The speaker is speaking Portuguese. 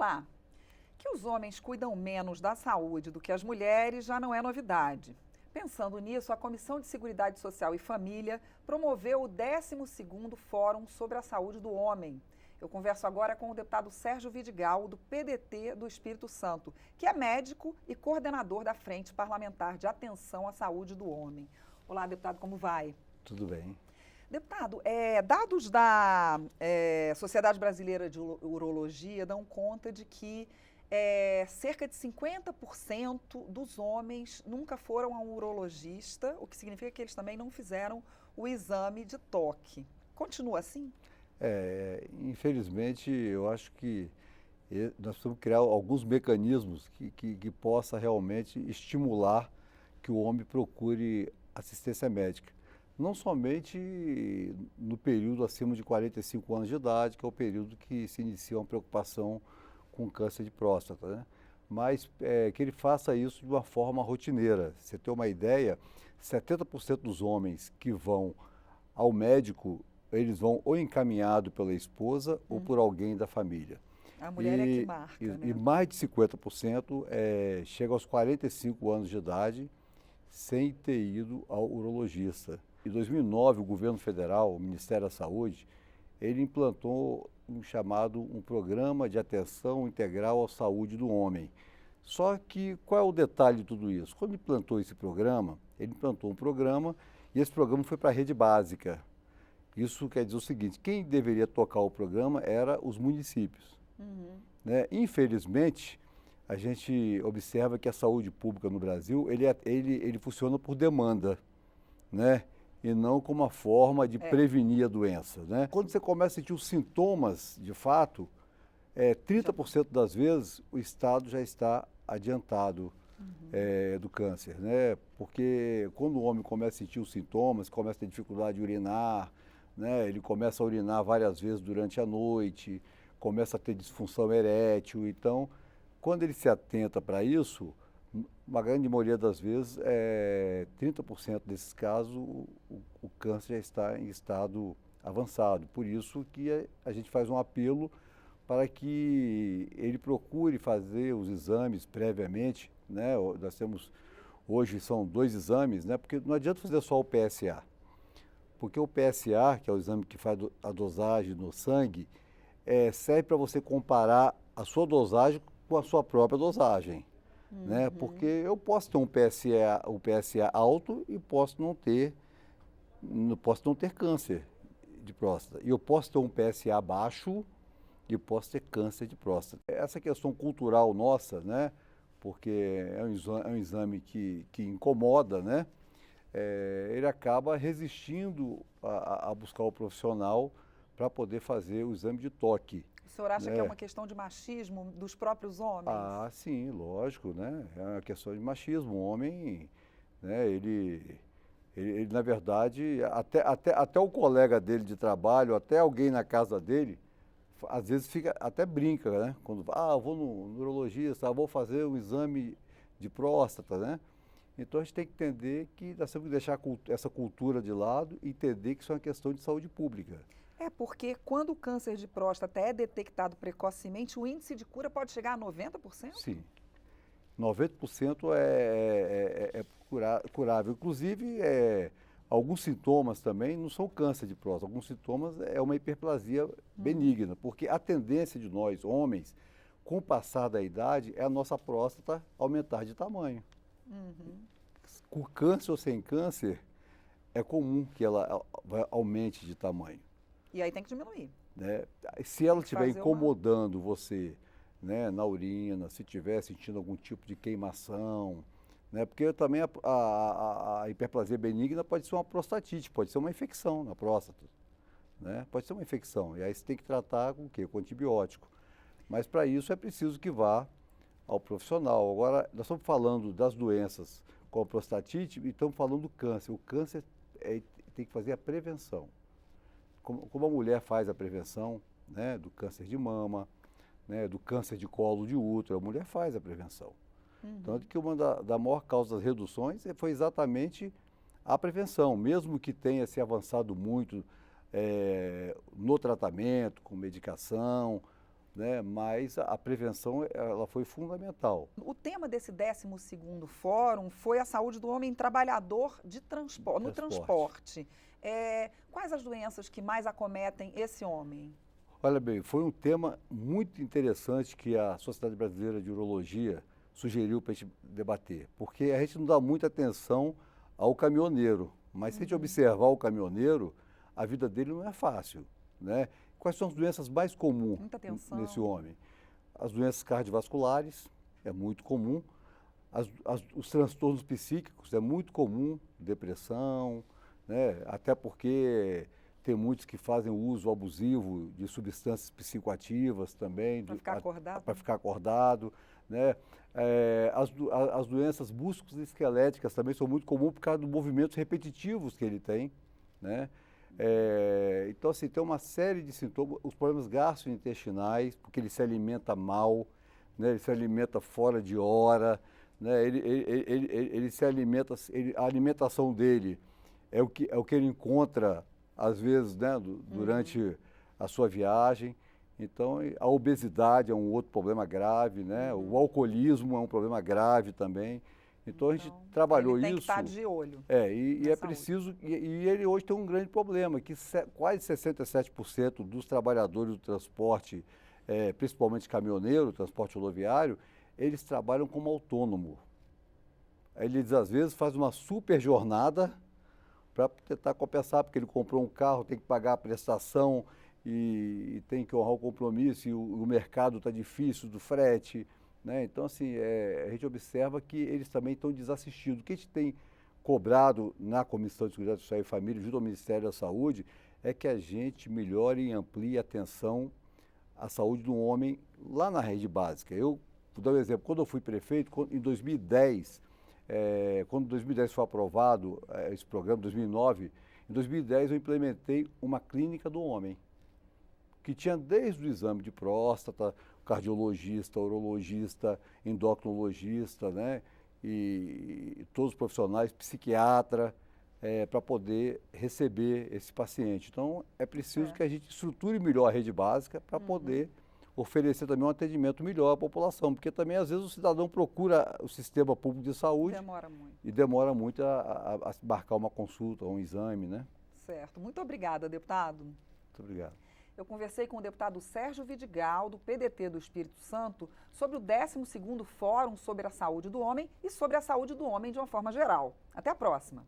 Olá! Que os homens cuidam menos da saúde do que as mulheres já não é novidade. Pensando nisso, a Comissão de Seguridade Social e Família promoveu o 12º Fórum sobre a Saúde do Homem. Eu converso agora com o deputado Sérgio Vidigal, do PDT do Espírito Santo, que é médico e coordenador da Frente Parlamentar de Atenção à Saúde do Homem. Olá, deputado, como vai? Tudo bem. Deputado, dados da Sociedade Brasileira de Urologia dão conta de que cerca de 50% dos homens nunca foram a um urologista, o que significa que eles também não fizeram o exame de toque. Continua assim? Infelizmente, eu acho que nós precisamos criar alguns mecanismos que possa realmente estimular que o homem procure assistência médica. Não somente no período acima de 45 anos de idade, que é o período que se inicia uma preocupação com câncer de próstata, né? Mas que ele faça isso de uma forma rotineira. Você tem uma ideia, 70% dos homens que vão ao médico, eles vão ou encaminhado pela esposa ou por alguém da família. A mulher é que marca, né? E mais de 50% chega aos 45 anos de idade sem ter ido ao urologista. Em 2009, o governo federal, o Ministério da Saúde, ele implantou um programa de atenção integral à saúde do homem. Só que qual é o detalhe de tudo isso? Quando ele implantou esse programa, ele implantou um programa e esse programa foi para a rede básica. Isso quer dizer o seguinte, quem deveria tocar o programa era os municípios. Né? Infelizmente, a gente observa que a saúde pública no Brasil, ele funciona por demanda, né? E não como uma forma de prevenir a doença, né? Quando você começa a sentir os sintomas, de fato, 30% das vezes o estado já está adiantado do câncer, né? Porque quando o homem começa a sentir os sintomas, começa a ter dificuldade de urinar, né? Ele começa a urinar várias vezes durante a noite, começa a ter disfunção erétil. Então, quando ele se atenta para isso, uma grande maioria das vezes, 30% desses casos, o câncer já está em estado avançado. Por isso que a gente faz um apelo para que ele procure fazer os exames previamente, né? Nós temos, hoje são 2 exames, né? Porque não adianta fazer só o PSA. Porque o PSA, que é o exame que faz a dosagem no sangue, serve para você comparar a sua dosagem com a sua própria dosagem. Né? Porque eu posso ter um PSA alto e posso não ter câncer de próstata. E eu posso ter um PSA baixo e posso ter câncer de próstata. Essa questão cultural nossa, né? Porque é um exame que incomoda, né? Ele acaba resistindo a buscar o profissional para poder fazer o exame de toque. O senhor acha que é uma questão de machismo dos próprios homens? Ah, sim, lógico, né? É uma questão de machismo. O homem, né, ele na verdade, até o colega dele de trabalho, até alguém na casa dele, às vezes até brinca, né? Quando, eu vou no urologista, vou fazer um exame de próstata, né? Então a gente tem que entender que nós temos que deixar essa cultura de lado e entender que isso é uma questão de saúde pública. Porque quando o câncer de próstata é detectado precocemente, o índice de cura pode chegar a 90%? Sim, 90% é curável. Inclusive, alguns sintomas também não são câncer de próstata, alguns sintomas é uma hiperplasia benigna, porque a tendência de nós, homens, com o passar da idade, é a nossa próstata aumentar de tamanho. Com câncer ou sem câncer, é comum que ela aumente de tamanho. E aí tem que diminuir. Né? Se ela estiver incomodando você, né, na urina, se estiver sentindo algum tipo de queimação, né? Porque também a hiperplasia benigna pode ser uma prostatite, pode ser uma infecção na próstata. Né? Pode ser uma infecção. E aí você tem que tratar com o quê? Com antibiótico. Mas para isso é preciso que vá ao profissional. Agora, nós estamos falando das doenças como a prostatite e estamos falando do câncer. O câncer tem que fazer a prevenção. Como a mulher faz a prevenção, né, do câncer de mama, né, do câncer de colo de útero, a mulher faz a prevenção. Tanto que uma da maior causa das reduções foi exatamente a prevenção, mesmo que tenha se avançado muito no tratamento, com medicação, né? Mas a prevenção ela foi fundamental. O tema desse 12º fórum foi a saúde do homem trabalhador no transporte. Quais as doenças que mais acometem esse homem? Olha bem, foi um tema muito interessante que a Sociedade Brasileira de Urologia sugeriu para a gente debater, porque a gente não dá muita atenção ao caminhoneiro, mas se a gente observar o caminhoneiro, a vida dele não é fácil, né? Quais são as doenças mais comuns nesse homem? As doenças cardiovasculares, é muito comum. Os transtornos psíquicos, é muito comum, depressão, né? Até porque tem muitos que fazem uso abusivo de substâncias psicoativas também. Para ficar acordado. Para ficar acordado, né? As doenças musculoesqueléticas também são muito comuns por causa dos movimentos repetitivos que ele tem, né? Então, assim, tem uma série de sintomas, os problemas gastrointestinais, porque ele se alimenta mal, né? Ele se alimenta fora de hora, né? Ele se alimenta, a alimentação dele é o que ele encontra, às vezes, né, durante a sua viagem. Então, a obesidade é um outro problema grave, né? O alcoolismo é um problema grave também. Então a gente trabalhou ele tem isso. Que estar de olho. E é preciso. E ele hoje tem um grande problema, que quase 67% dos trabalhadores do transporte, principalmente caminhoneiro, transporte rodoviário, eles trabalham como autônomo. Eles às vezes fazem uma super jornada para tentar compensar, porque ele comprou um carro, tem que pagar a prestação e tem que honrar o compromisso, e o mercado está difícil do frete, né? Então, assim, a gente observa que eles também estão desassistidos. O que a gente tem cobrado na Comissão de Seguridade Social e Família, junto ao Ministério da Saúde, é que a gente melhore e amplie a atenção à saúde do homem lá na rede básica. Eu vou dar um exemplo. Quando eu fui prefeito, em 2010, quando em 2010 foi aprovado esse programa, 2009, em 2010 eu implementei uma clínica do homem, que tinha desde o exame de próstata, cardiologista, urologista, endocrinologista, né? E todos os profissionais, psiquiatra, para poder receber esse paciente. Então, é preciso que a gente estruture melhor a rede básica para poder oferecer também um atendimento melhor à população, porque também, às vezes, o cidadão procura o sistema público de saúde e demora muito a marcar uma consulta ou um exame, né? Certo. Muito obrigada, deputado. Muito obrigado. Eu conversei com o deputado Sérgio Vidigal, do PDT do Espírito Santo, sobre o 12º Fórum sobre a Saúde do Homem e sobre a saúde do homem de uma forma geral. Até a próxima.